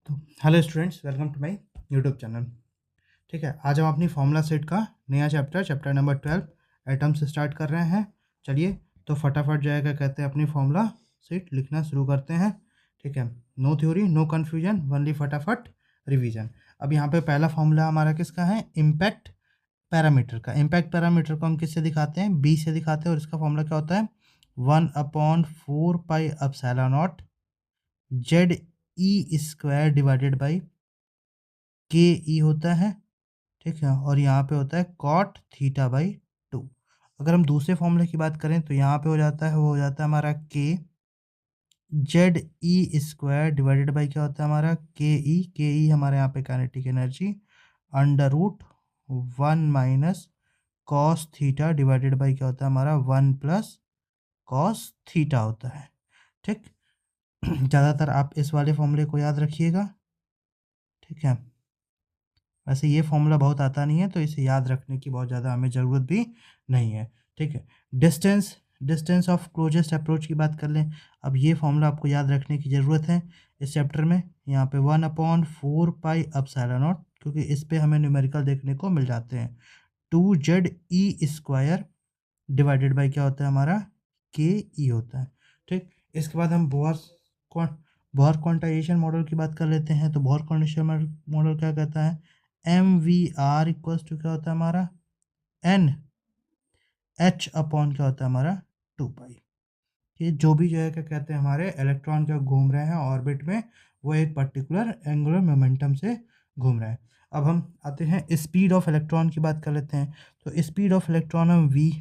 तो hello students, welcome to my YouTube channel. ठीक है, आज हम अपनी फॉर्मूला सेट का नया चैप्टर नंबर 12 एटम से स्टार्ट कर रहे हैं। चलिए तो फटाफट जो है क्या कहते हैं अपनी फॉर्मूला सेट लिखना शुरू करते हैं। ठीक है, no theory no confusion, only फटाफट रिवीजन। अब यहाँ पे पहला फॉर्मूला हमारा किसका है? इम्पैक्ट पैरामीटर का। इम्पैक्ट पैरामीटर को हम किससे दिखाते हैं? बी से दिखाते हैं। और इसका फॉर्मूला क्या होता है? 1/4 pi epsilon not Z E square divided by के ई होता है। ठीक है, और यहाँ पे होता है कॉट थीटा बाई 2। अगर हम दूसरे फॉर्मूले की बात करें तो यहाँ पे हो जाता है, वो हो जाता है हमारा के Z E square divided by क्या होता है हमारा? के ई हमारे यहाँ पे kinetic energy under root 1 - cos theta divided by क्या होता है हमारा? 1 + कॉस थीटा होता है। ठीक, ज़्यादातर आप इस वाले फॉर्मूले को याद रखिएगा। ठीक है, वैसे ये फॉर्मूला बहुत आता नहीं है तो इसे याद रखने की बहुत ज़्यादा हमें ज़रूरत भी नहीं है। ठीक है, distance distance of closest approach की बात कर लें। अब ये फॉर्मूला आपको याद रखने की ज़रूरत है इस चैप्टर में। यहाँ पे 1/4 पाई एप्सिलॉन नॉट, क्योंकि इस पे हमें न्यूमेरिकल देखने को मिल जाते हैं। 2 Z E square divided by क्या होता है हमारा? के ई होता है। ठीक, इसके बाद हम बोहर क्वांटाइजेशन मॉडल की बात कर लेते हैं। तो बोहर क्वांटाइजेशन मॉडल क्या कहता है? MV इक्वल्स टू क्या होता है हमारा? एन एच अपॉन क्या होता है हमारा? 2 पाई। ये जो भी जो है क्या कहते हैं हमारे इलेक्ट्रॉन जो घूम रहे हैं ऑर्बिट में, वो एक पर्टिकुलर एंगुलर मोमेंटम से घूम रहे हैं। अब हम आते हैं स्पीड ऑफ इलेक्ट्रॉन की बात कर लेते हैं। तो स्पीड ऑफ इलेक्ट्रॉन हम v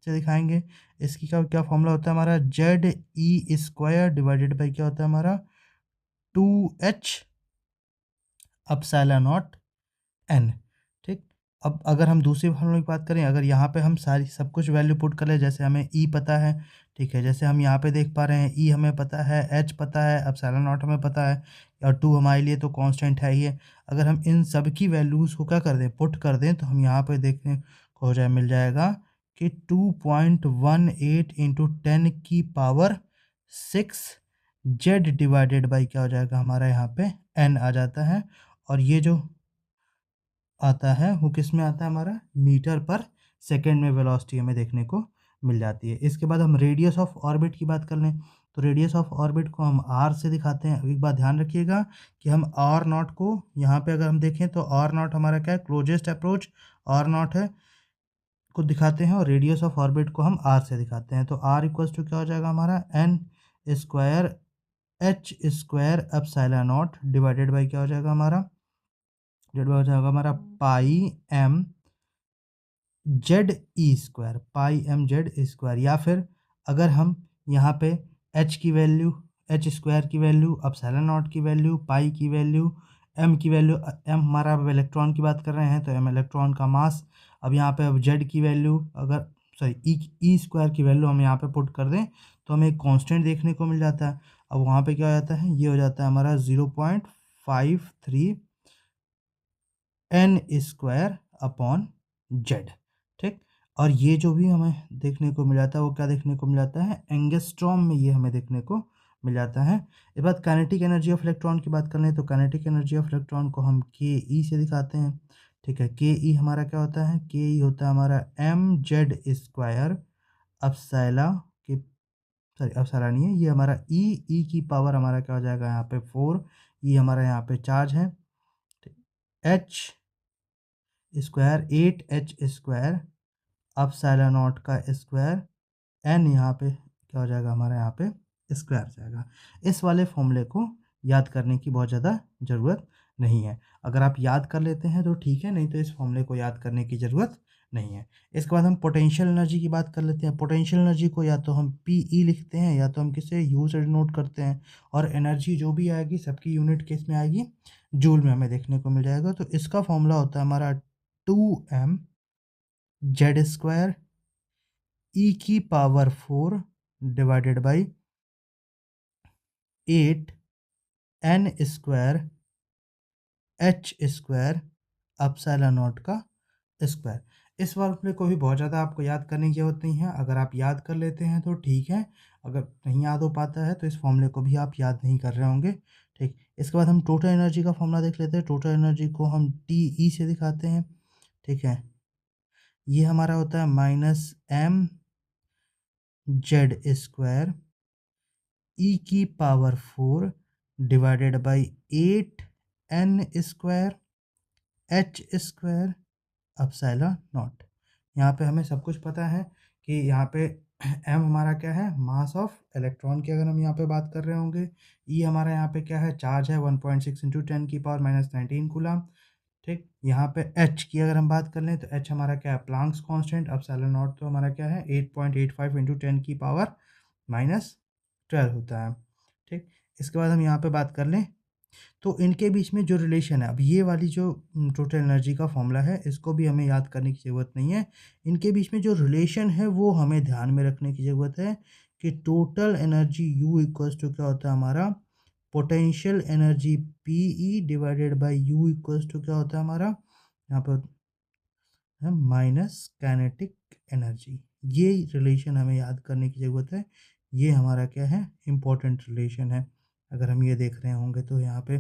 से दिखाएंगे। इसकी क्या क्या फॉर्मूला होता है हमारा? Z E square divided by क्या होता है हमारा? 2h epsilon not an. ठीक, अब अगर हम दूसरी फॉर्मूले की बात करें, अगर यहाँ पे हम सारी सब कुछ वैल्यू पुट कर ले, जैसे हमें ई पता है। ठीक है, जैसे हम यहाँ पे देख पा रहे हैं ई हमें पता है, एच पता है, एप्सिलॉन नॉट हमें पता है, और 2 हमारे लिए तो कांस्टेंट है ही है। अगर हम इन सब की वैल्यूज़ को क्या कर दें, पुट कर दें, तो हम यहाँ पे देखने को हो जाए मिल जाएगा कि 2.18 इंटू 10⁶ जेड डिवाइडेड बाई क्या हो जाएगा हमारा? यहाँ पे एन आ जाता है। और ये जो आता है वो किस में आता है हमारा? मीटर पर सेकंड में वेलोसिटी हमें देखने को मिल जाती है। इसके बाद हम रेडियस ऑफ ऑर्बिट की बात कर लें। तो रेडियस ऑफ ऑर्बिट को हम आर से दिखाते हैं। अब एक बात ध्यान रखिएगा कि हम आर नॉट को यहाँ पे अगर हम देखें तो आर नॉट हमारा क्या है? क्लोजेस्ट अप्रोच आर नॉट है को दिखाते हैं, और रेडियस ऑफ ऑर्बिट को हम आर से दिखाते हैं। तो आर इक्वल्स टू क्या हो जाएगा हमारा? N square H square epsilon naught divided by क्या हो जाएगा हमारा? जेड हो जाएगा हमारा pi M Z E square, pi M Z square. या फिर अगर हम यहाँ पे एच की वैल्यू, एच स्क्वायर की वैल्यू, एप्सिलॉन नॉट की वैल्यू, पाई की वैल्यू, एम की वैल्यू, एम हमारा अब इलेक्ट्रॉन की बात कर रहे हैं तो एम इलेक्ट्रॉन का मास। अब यहाँ पे अब जेड की वैल्यू अगर सॉरी ई स्क्वायर की वैल्यू हम यहाँ पे पुट कर दें तो हमें एक कांस्टेंट देखने को मिल जाता है। अब वहाँ पे क्या हो जाता है? ये हो जाता है हमारा 0.53 एन स्क्वायर अपॉन जेड। ठीक, और ये जो भी हमें देखने को मिल जाता है वो क्या देखने को मिल जाता है? एंगस्ट्रॉम में ये हमें देखने को मिल जाता है। इस बात काइनेटिक एनर्जी ऑफ इलेक्ट्रॉन की बात कर लें तो काइनेटिक एनर्जी ऑफ इलेक्ट्रॉन को हम के ई से दिखाते हैं। ठीक है, के ई हमारा क्या होता है? के ई होता है हमारा एम जेड स्क्वायर अपसाइला के सॉरी अपसाइला नहीं है, ये हमारा ई की पावर हमारा क्या हो जाएगा यहाँ पे? 4। ये हमारा यहाँ पे चार्ज है। H square 8h square epsilon naught का स्क्वायर एन यहाँ पे क्या हो जाएगा हमारा? यहाँ पे स्क्वायर जाएगा। इस वाले फॉर्मूले को याद करने की बहुत ज़्यादा ज़रूरत नहीं है। अगर आप याद कर लेते हैं तो ठीक है, नहीं तो इस फॉर्मूले को याद करने की ज़रूरत नहीं है। इसके बाद हम पोटेंशियल एनर्जी की बात कर लेते हैं। पोटेंशियल एनर्जी को या तो हम पी ई लिखते हैं या तो हम किसे यू से डिनोट करते हैं। और एनर्जी जो भी आएगी सबकी यूनिट किस में आएगी? जूल में हमें देखने को मिल जाएगा। तो इसका फॉर्मूला होता है हमारा 2m जेड स्क्वायर ई की power 4 divided by 8 N square H square epsilon naught का स्क्वायर। इस फॉर्मूले को भी बहुत ज़्यादा आपको याद करने की ज़रूरत नहीं है। अगर आप याद कर लेते हैं तो ठीक है, अगर नहीं याद हो पाता है तो इस फॉर्मूले को भी आप याद नहीं कर रहे होंगे। ठीक, इसके बाद हम टोटल एनर्जी का फॉर्मूला देख लेते हैं। टोटल एनर्जी को हम TE से दिखाते हैं, ठीक है। ये हमारा होता है -mz² e⁴ divided by 8n² h² epsilon not. यहाँ पे हमें सब कुछ पता है कि यहाँ पे m हमारा क्या है, मास ऑफ इलेक्ट्रॉन की अगर हम यहाँ पे बात कर रहे होंगे। ई हमारा यहाँ पे क्या है, चार्ज है 1.6 × 10⁻⁻19 कूलम। ठीक, यहाँ पे एच की अगर हम बात कर लें तो एच हमारा क्या है, प्लांक्स कांस्टेंट। एप्सिलॉन नॉट तो हमारा क्या है, 8.85 × 10⁻⁻12 होता है। ठीक, इसके बाद हम यहाँ पे बात कर लें तो इनके बीच में जो रिलेशन है, अब ये वाली जो टोटल एनर्जी का फॉर्मूला है, इसको भी हमें याद करने की ज़रूरत नहीं है। इनके बीच में जो रिलेशन है वो हमें ध्यान में रखने की ज़रूरत है कि total energy U equals to क्या होता है हमारा, potential energy PE divided by U equals to क्या होता है हमारा, यहाँ पर है माइनस काइनेटिक एनर्जी। ये रिलेशन हमें याद करने की ज़रूरत है। ये हमारा क्या है, इम्पोर्टेंट रिलेशन है अगर हम ये देख रहे होंगे तो यहाँ पे।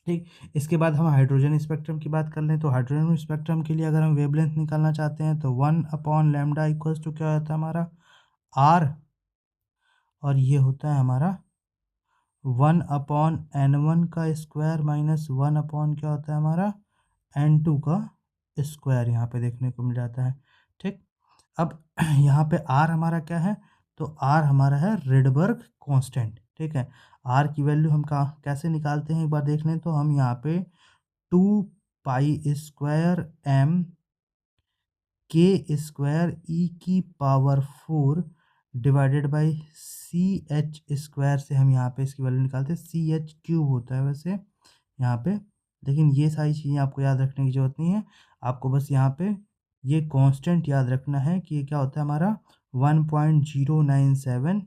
ठीक, इसके बाद हम हाइड्रोजन स्पेक्ट्रम की बात कर लें तो हाइड्रोजन स्पेक्ट्रम के लिए अगर हम वेवलेंथ निकालना चाहते हैं तो 1/λ इक्वल्स टू क्या होता है हमारा, R, और ये होता है हमारा 1/n1 का स्क्वायर माइनस 1 क्या होता है हमारा, n2 का स्क्वायर यहाँ पे देखने को मिल जाता है। ठीक, अब यहाँ पे R हमारा क्या है, तो R हमारा है रेडबर्ग कांस्टेंट। ठीक है, R की वैल्यू हम कैसे निकालते हैं एक बार देख लें तो हम यहाँ पे 2π² k² डिवाइडेड बाई CH² से हम यहाँ पे इसकी वैल्यू निकालते हैं। CH³ होता है वैसे यहाँ पे, लेकिन ये सारी चीज़ें आपको याद रखने की ज़रूरत नहीं है। आपको बस यहाँ पे ये कांस्टेंट याद रखना है कि ये क्या होता है हमारा, 1.0973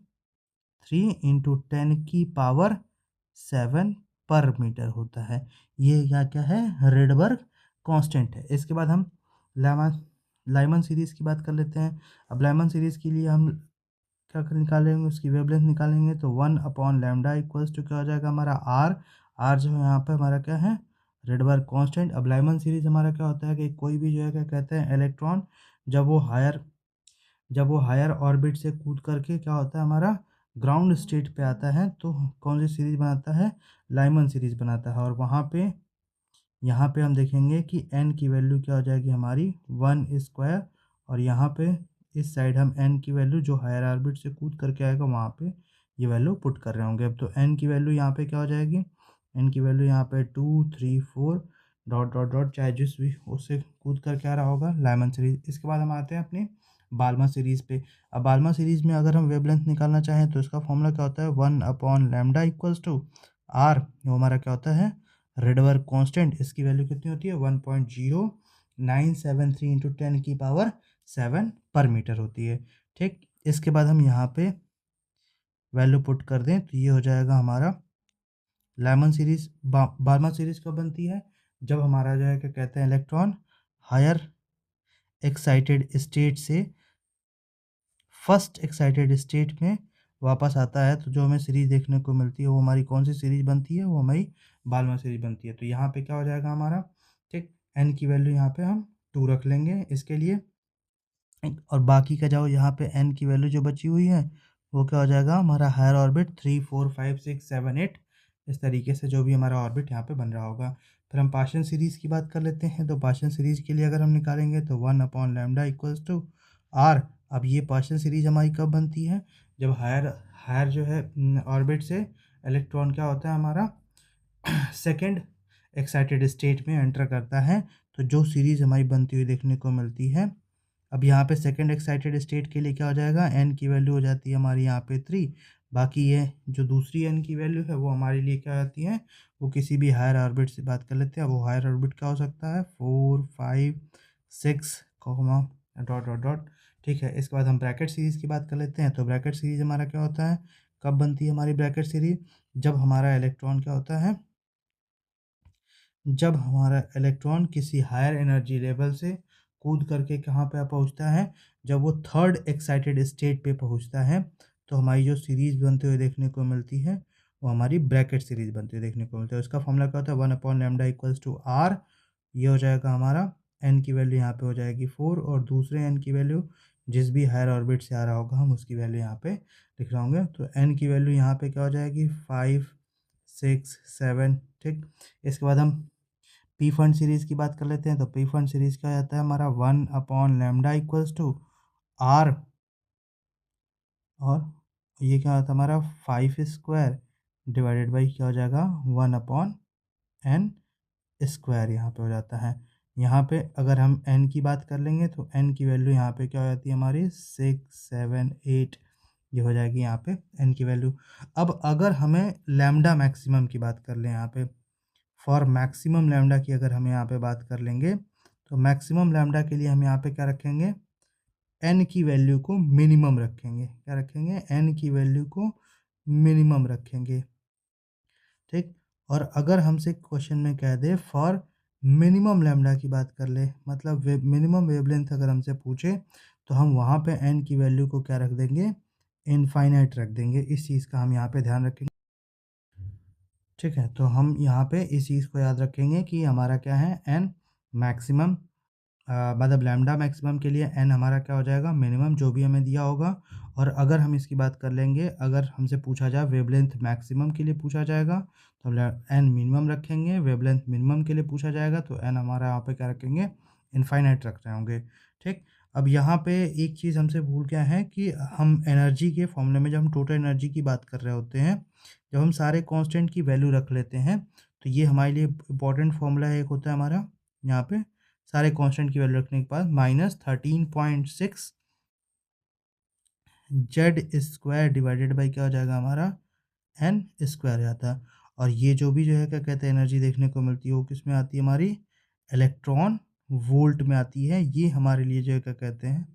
इंटू 10⁻7 पर मीटर होता है। ये क्या है, रेडबर्ग कांस्टेंट है। इसके बाद हम लाइमन सीरीज़ की बात कर लेते हैं। अब लाइमन सीरीज़ के लिए हम क्या निकालेंगे, उसकी वेवलेंथ निकालेंगे तो 1/λ इक्वल्स टू क्या हो जाएगा हमारा, R जो है यहाँ पे हमारा क्या है, रेडबर्ग कांस्टेंट। अब लाइमन सीरीज़ हमारा क्या होता है कि कोई भी जो है क्या कहते हैं, इलेक्ट्रॉन जब वो हायर ऑर्बिट से कूद करके क्या होता है हमारा, ग्राउंड स्टेट पे आता है तो कौन सी सीरीज़ बनाता है, लाइमन सीरीज़ बनाता है। और वहाँ पे यहाँ पे हम देखेंगे कि n की वैल्यू क्या हो जाएगी हमारी 1², और यहाँ पे इस साइड हम n की वैल्यू जो हायर ऑर्बिट से कूद करके आएगा वहाँ पे ये वैल्यू पुट कर रहे होंगे। अब तो n की वैल्यू यहाँ पे क्या हो जाएगी, n की वैल्यू यहाँ पे 2 3 4 डॉट डॉट डॉट, चाहे जिस भी उससे कूद करके आ रहा होगा, लाइमन सीरीज़। इसके बाद हम आते हैं अपनी बाल्मर सीरीज़ पे। अब बाल्मर सीरीज़ में अगर हम वेवलेंथ निकालना चाहें तो इसका फॉर्मूला क्या होता है, 1/λ इक्वल्स टू R, वो हमारा क्या होता है, रेडबर्ग कांस्टेंट। इसकी वैल्यू कितनी होती है, 1.0973 इंटू 10⁻7 पर मीटर होती है। ठीक, इसके बाद हम यहाँ पे वैल्यू पुट कर दें तो ये हो जाएगा हमारा लाइमन सीरीज। बाल्मर सीरीज कब बनती है, जब हमारा जो है क्या कहते हैं, इलेक्ट्रॉन हायर एक्साइटेड स्टेट से फर्स्ट एक्साइटेड स्टेट में वापस आता है तो जो हमें सीरीज देखने को मिलती है वो हमारी कौन सी सीरीज बनती है, वो हमारी बाल्मर सीरीज बनती है। तो यहाँ पे क्या हो जाएगा हमारा, ठीक, n की वैल्यू यहाँ पे हम 2 रख लेंगे इसके लिए, और बाकी का जाओ यहाँ पे n की वैल्यू जो बची हुई है वो क्या हो जाएगा हमारा, हायर ऑर्बिट 3 4 5 6 7 8, इस तरीके से जो भी हमारा ऑर्बिट यहाँ पे बन रहा होगा। फिर हम पार्शियल सीरीज़ की बात कर लेते हैं। तो पार्शियल सीरीज़ के लिए अगर हम निकालेंगे तो 1/λ इक्वल्स टू R। अब ये पार्शियल सीरीज हमारी कब बनती है, जब हायर हायर जो है ऑर्बिट से इलेक्ट्रॉन क्या होता है हमारा, सेकंड एक्साइटेड स्टेट में एंटर करता है तो जो सीरीज़ हमारी बनती हुई देखने को मिलती है। अब यहाँ पे सेकंड एक्साइटेड स्टेट के लिए क्या हो जाएगा, n की वैल्यू हो जाती है हमारी यहाँ पे 3। बाकी ये जो दूसरी n की वैल्यू है वो हमारे लिए क्या आती है, वो किसी भी हायर ऑर्बिट से बात कर लेते हैं। वो हायर ऑर्बिट क्या हो सकता है, 4 5 6 डॉट डॉट डॉट। ठीक है, इसके बाद हम ब्रैकेट सीरीज़ की बात कर लेते हैं। तो ब्रैकेट सीरीज़ हमारा क्या होता है, कब बनती है हमारी ब्रैकेट सीरीज, जब हमारा इलेक्ट्रॉन क्या होता है, जब हमारा इलेक्ट्रॉन किसी हायर एनर्जी लेवल से कूद करके कहाँ पे पहुँचता है, जब वो थर्ड एक्साइटेड स्टेट पे पहुँचता है तो हमारी जो सीरीज़ बनते हुए देखने को मिलती है वो हमारी ब्रैकेट सीरीज़ बनती है, देखने को मिलता है। इसका फॉर्मूला क्या होता है, 1/λ इक्वल्स टू आर। ये हो जाएगा हमारा, एन की वैल्यू यहाँ पे हो जाएगी 4, और दूसरे एन की वैल्यू जिस भी हायर ऑर्बिट से आ रहा होगा हम उसकी वैल्यू यहाँ पे लिख रहे होंगे। तो एन की वैल्यू यहाँ पे क्या हो जाएगी, 5, 6, 7। ठीक, इसके बाद हम पी फंड सीरीज़ की बात कर लेते हैं। तो पी फंड सीरीज़ क्या आता है हमारा, 1/λ इक्वल्स टू आर, और ये क्या होता है हमारा 5² डिवाइडेड बाई क्या हो जाएगा, 1/n स्क्वायर यहाँ पे हो जाता है। यहाँ पे अगर हम n की बात कर लेंगे तो n की वैल्यू यहाँ पे क्या हो जाती है हमारी, 6, 7, 8, ये हो जाएगी यहाँ पे n की वैल्यू। अब अगर हमें लैम्डा मैक्सिमम की बात कर लें, यहाँ पे फॉर मैक्सिमम लैम्डा की अगर हम यहाँ पे बात कर लेंगे, तो मैक्सिमम लैम्डा के लिए हम यहाँ पे क्या रखेंगे, n की वैल्यू को मिनिमम रखेंगे। क्या रखेंगे, n की वैल्यू को मिनिमम रखेंगे। ठीक, और अगर हमसे क्वेश्चन में कह दे फॉर मिनिमम लैम्डा की बात कर ले, मतलब मिनिमम वेवलेंथ अगर हमसे पूछे, तो हम वहाँ पे n की वैल्यू को क्या रख देंगे, इनफाइनाइट रख देंगे। इस चीज़ का हम यहाँ पे ध्यान रखेंगे। ठीक है, तो हम यहाँ पे इस चीज़ को याद रखेंगे कि हमारा क्या है, n मैक्सिमम, मतलब लैम्डा मैक्सिमम के लिए n हमारा क्या हो जाएगा, मिनिमम जो भी हमें दिया होगा। और अगर हम इसकी बात कर लेंगे, अगर हमसे पूछा जाए वेवलेंथ मैक्सिमम के लिए पूछा जाएगा, तो n मिनिमम रखेंगे। वेवलेंथ मिनिमम के लिए पूछा जाएगा तो n हमारा यहाँ पे क्या रखेंगे, इनफाइनाइट रख रहे होंगे। ठीक, अब यहाँ पे एक चीज़ हमसे भूल गया है कि हम एनर्जी के फॉर्मूले में जब हम टोटल एनर्जी की बात कर रहे होते हैं, जब हम सारे कांस्टेंट की वैल्यू रख लेते हैं, तो ये हमारे लिए इंपॉर्टेंट फॉर्मूला एक होता है हमारा, यहाँ पे सारे कांस्टेंट की वैल्यू रखने के बाद -13.6 जेड स्क्वायर डिवाइडेड बाई क्या हो जाएगा हमारा, एन स्क्वायर आता है। और ये जो भी जो है क्या कहते हैं एनर्जी देखने को मिलती है, वो किस में आती है हमारी, इलेक्ट्रॉन वोल्ट में आती है। ये हमारे लिए जो है क्या कहते हैं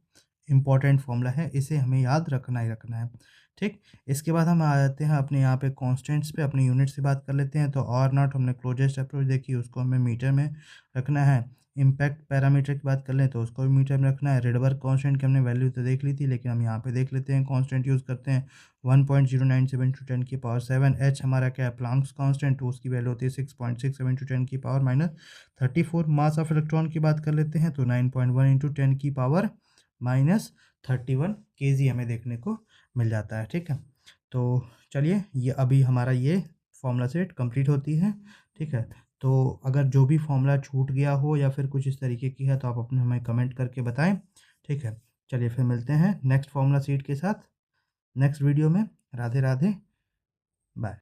इम्पॉर्टेंट फॉर्मूला है, इसे हमें याद रखना ही रखना है। ठीक, इसके बाद हम आ जाते हैं अपने यहाँ पे कांस्टेंट्स पे, अपने यूनिट से बात कर लेते हैं। तो आर नॉट हमने क्लोजेस्ट अप्रोच देखी, उसको हमें मीटर में रखना है। इम्पैक्ट पैरामीटर की बात कर लें तो उसको भी मीटर में रखना है। रेडबर्ग कांस्टेंट की हमने वैल्यू तो देख ली थी, लेकिन हम यहाँ पे देख लेते हैं, कांस्टेंट यूज़ करते हैं 1.097 × 10⁻⁷। एच हमारा क्या है, प्लांक्स कांस्टेंट, तो उसकी वैल्यू होती है 6.67 × 10⁻34। मास ऑफ इलेक्ट्रॉन की बात कर लेते हैं तो 9.1 × 10⁻31 kg हमें देखने को मिल जाता है। ठीक है, तो चलिए ये अभी हमारा ये फॉर्मूला सेट कंप्लीट होती है। ठीक है, तो अगर जो भी फॉर्मूला छूट गया हो या फिर कुछ इस तरीके की है तो आप अपने हमें कमेंट करके बताएं। ठीक है, चलिए फिर मिलते हैं नेक्स्ट फॉर्मूला सीट के साथ नेक्स्ट वीडियो में। राधे राधे, बाय।